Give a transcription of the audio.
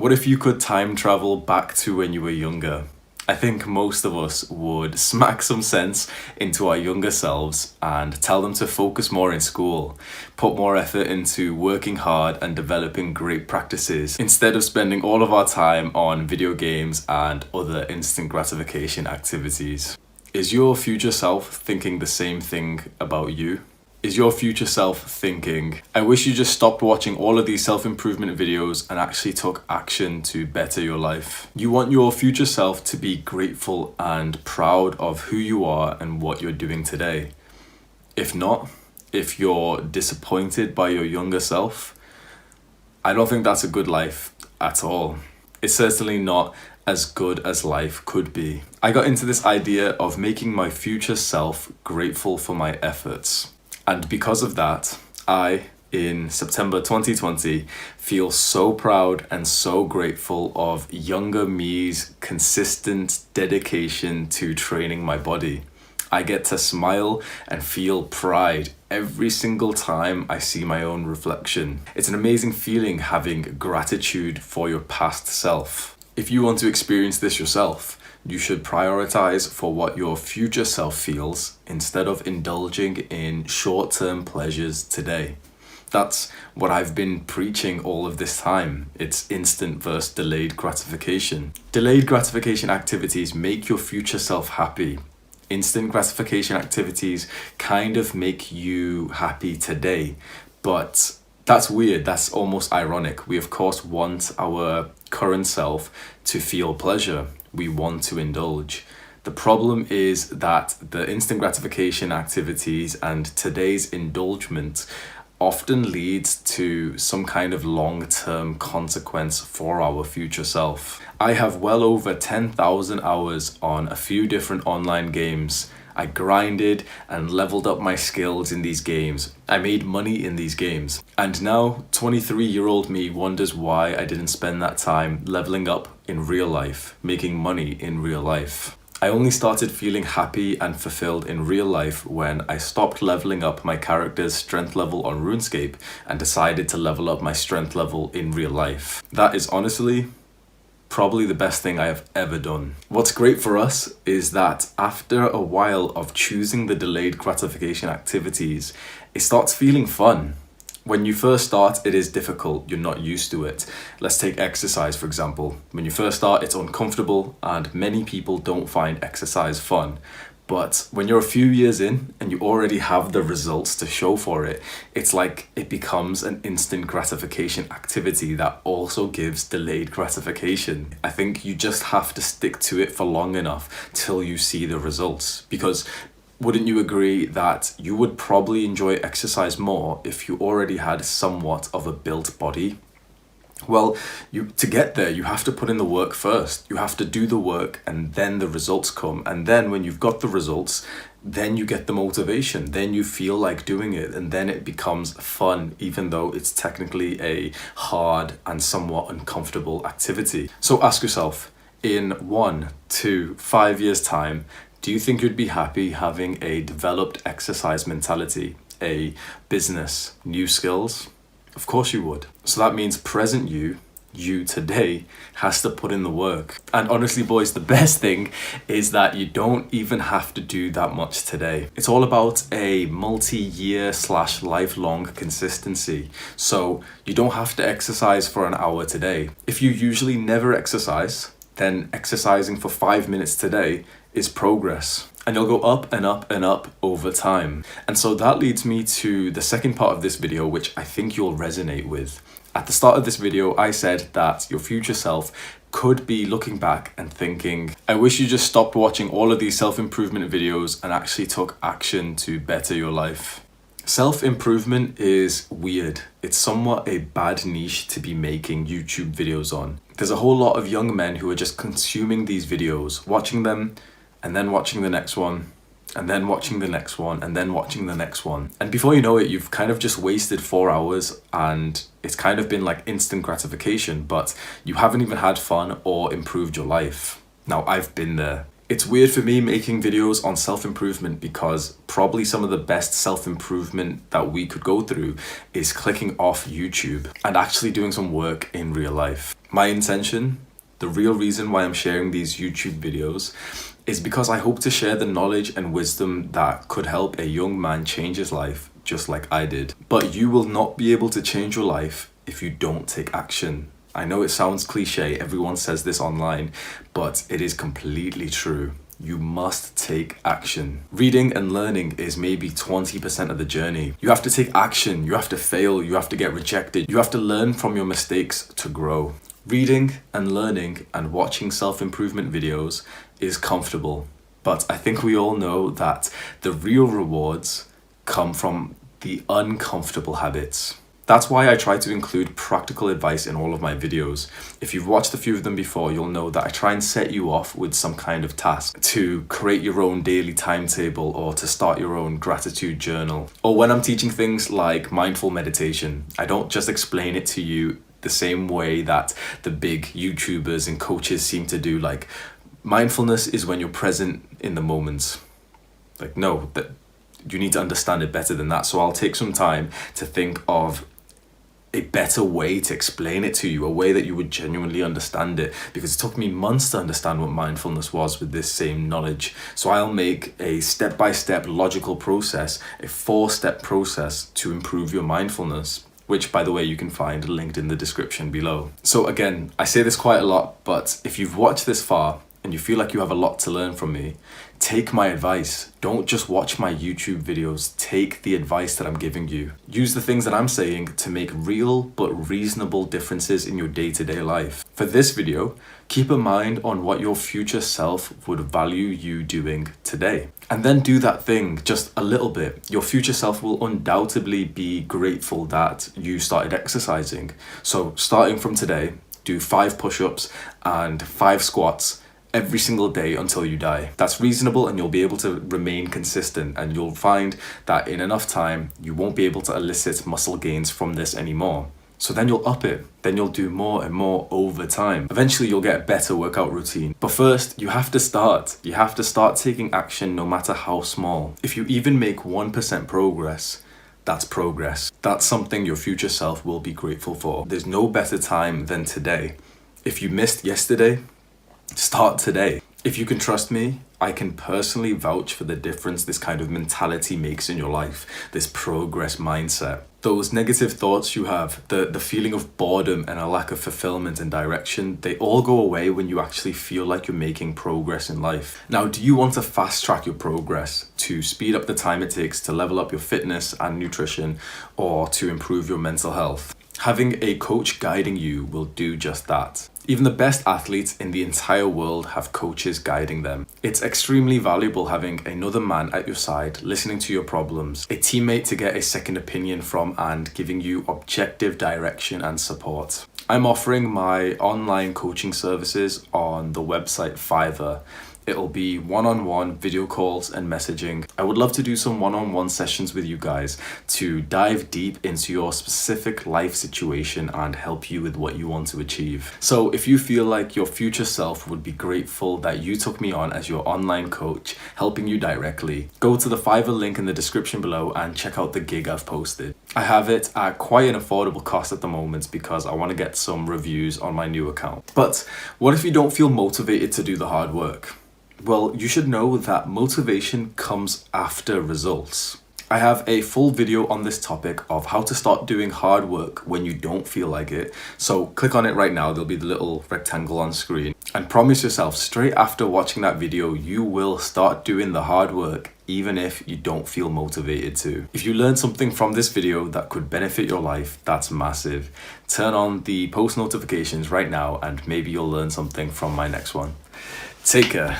What if you could time travel back to when you were younger? I think most of us would smack some sense into our younger selves and tell them to focus more in school, put more effort into working hard and developing great practices, instead of spending all of our time on video games and other instant gratification activities. Is your future self thinking the same thing about you? Is your future self thinking, I wish you just stopped watching all of these self-improvement videos and actually took action to better your life? You want your future self to be grateful and proud of who you are and what you're doing today. If not, if you're disappointed by your younger self, I don't think that's a good life at all. It's certainly not as good as life could be. I got into this idea of making my future self grateful for my efforts. And because of that, I, in September 2020, feel so proud and so grateful of younger me's consistent dedication to training my body. I get to smile and feel pride every single time I see my own reflection. It's an amazing feeling having gratitude for your past self. If you want to experience this yourself, you should prioritize for what your future self feels instead of indulging in short-term pleasures today. That's what I've been preaching all of this time. It's instant versus delayed gratification. Delayed gratification activities make your future self happy. Instant gratification activities kind of make you happy today, but that's weird. That's almost ironic. We of course want our current self to feel pleasure. We want to indulge. The problem is that the instant gratification activities and today's indulgence often leads to some kind of long-term consequence for our future self. I have well over 10,000 hours on a few different online games. I grinded and leveled up my skills in these games. I made money in these games. And now 23-year-old me wonders why I didn't spend that time leveling up in real life, making money in real life. I only started feeling happy and fulfilled in real life when I stopped leveling up my character's strength level on RuneScape and decided to level up my strength level in real life. That is honestly probably the best thing I have ever done. What's great for us is that after a while of choosing the delayed gratification activities, it starts feeling fun. When you first start, it is difficult. You're not used to it. Let's take exercise, for example. When you first start, it's uncomfortable and many people don't find exercise fun. But when you're a few years in and you already have the results to show for it, it's like it becomes an instant gratification activity that also gives delayed gratification. I think you just have to stick to it for long enough till you see the results. Because wouldn't you agree that you would probably enjoy exercise more if you already had somewhat of a built body? Well, to get there, you have to put in the work first. You have to do the work and then the results come. And then when you've got the results, then you get the motivation. Then you feel like doing it and then it becomes fun, even though it's technically a hard and somewhat uncomfortable activity. So ask yourself, in 1, 2, 5 years' time, do you think you'd be happy having a developed exercise mentality, a business, new skills? Of course you would. So that means present you today, has to put in the work. And honestly, boys, the best thing is that you don't even have to do that much today. It's all about a multi-year / lifelong consistency. So you don't have to exercise for an hour today. If you usually never exercise, then exercising for 5 minutes today is progress. And you'll go up and up and up over time. And so that leads me to the second part of this video, which I think you'll resonate with. At the start of this video, I said that your future self could be looking back and thinking, I wish you just stopped watching all of these self-improvement videos and actually took action to better your life. Self-improvement is weird. It's somewhat a bad niche to be making YouTube videos on. There's a whole lot of young men who are just consuming these videos, watching them, and then watching the next one, and then watching the next one, and then watching the next one. And before you know it, you've kind of just wasted 4 hours and it's kind of been like instant gratification, but you haven't even had fun or improved your life. Now, I've been there. It's weird for me making videos on self-improvement because probably some of the best self-improvement that we could go through is clicking off YouTube and actually doing some work in real life. My intention, the real reason why I'm sharing these YouTube videos, is because I hope to share the knowledge and wisdom that could help a young man change his life just like I did. But you will not be able to change your life if you don't take action. I know it sounds cliche, everyone says this online, but it is completely true. You must take action. Reading and learning is maybe 20% of the journey. You have to take action, you have to fail, you have to get rejected, you have to learn from your mistakes to grow. Reading and learning and watching self-improvement videos is comfortable, but I think we all know that the real rewards come from the uncomfortable habits. That's why I try to include practical advice in all of my videos. If you've watched a few of them before, you'll know that I try and set you off with some kind of task to create your own daily timetable or to start your own gratitude journal. Or when I'm teaching things like mindful meditation, I don't just explain it to you the same way that the big YouTubers and coaches seem to do. Like, mindfulness is when you're present in the moment. Like, no, that you need to understand it better than that. So I'll take some time to think of a better way to explain it to you, a way that you would genuinely understand it, because it took me months to understand what mindfulness was with this same knowledge. So I'll make a step-by-step logical process, a 4-step process to improve your mindfulness, which, by the way, you can find linked in the description below. So again, I say this quite a lot, but if you've watched this far and you feel like you have a lot to learn from me, take my advice. Don't just watch my YouTube videos, take the advice that I'm giving you. Use the things that I'm saying to make real but reasonable differences in your day-to-day life. For this video, keep a mind on what your future self would value you doing today. And then do that thing just a little bit. Your future self will undoubtedly be grateful that you started exercising. So starting from today, do 5 push-ups and 5 squats every single day until you die. That's reasonable, and you'll be able to remain consistent, and you'll find that in enough time you won't be able to elicit muscle gains from this anymore. So then you'll up it, then you'll do more and more over time. Eventually you'll get a better workout routine. But first, you have to start. You have to start taking action, no matter how small. If you even make 1% progress, that's progress. That's something your future self will be grateful for. There's no better time than today. If you missed yesterday, start today. If you can trust me, I can personally vouch for the difference this kind of mentality makes in your life, this progress mindset. Those negative thoughts you have, the feeling of boredom and a lack of fulfillment and direction, they all go away when you actually feel like you're making progress in life. Now, do you want to fast track your progress, to speed up the time it takes to level up your fitness and nutrition, or to improve your mental health? Having a coach guiding you will do just that. Even the best athletes in the entire world have coaches guiding them. It's extremely valuable having another man at your side, listening to your problems, a teammate to get a second opinion from, and giving you objective direction and support. I'm offering my online coaching services on the website Fiverr. It'll be one-on-one video calls and messaging. I would love to do some one-on-one sessions with you guys to dive deep into your specific life situation and help you with what you want to achieve. So if you feel like your future self would be grateful that you took me on as your online coach, helping you directly, go to the Fiverr link in the description below and check out the gig I've posted. I have it at quite an affordable cost at the moment because I want to get some reviews on my new account. But what if you don't feel motivated to do the hard work? Well, you should know that motivation comes after results. I have a full video on this topic of how to start doing hard work when you don't feel like it. So click on it right now, there'll be the little rectangle on screen. And promise yourself, straight after watching that video, you will start doing the hard work even if you don't feel motivated to. If you learned something from this video that could benefit your life, that's massive. Turn on the post notifications right now and maybe you'll learn something from my next one. Take care.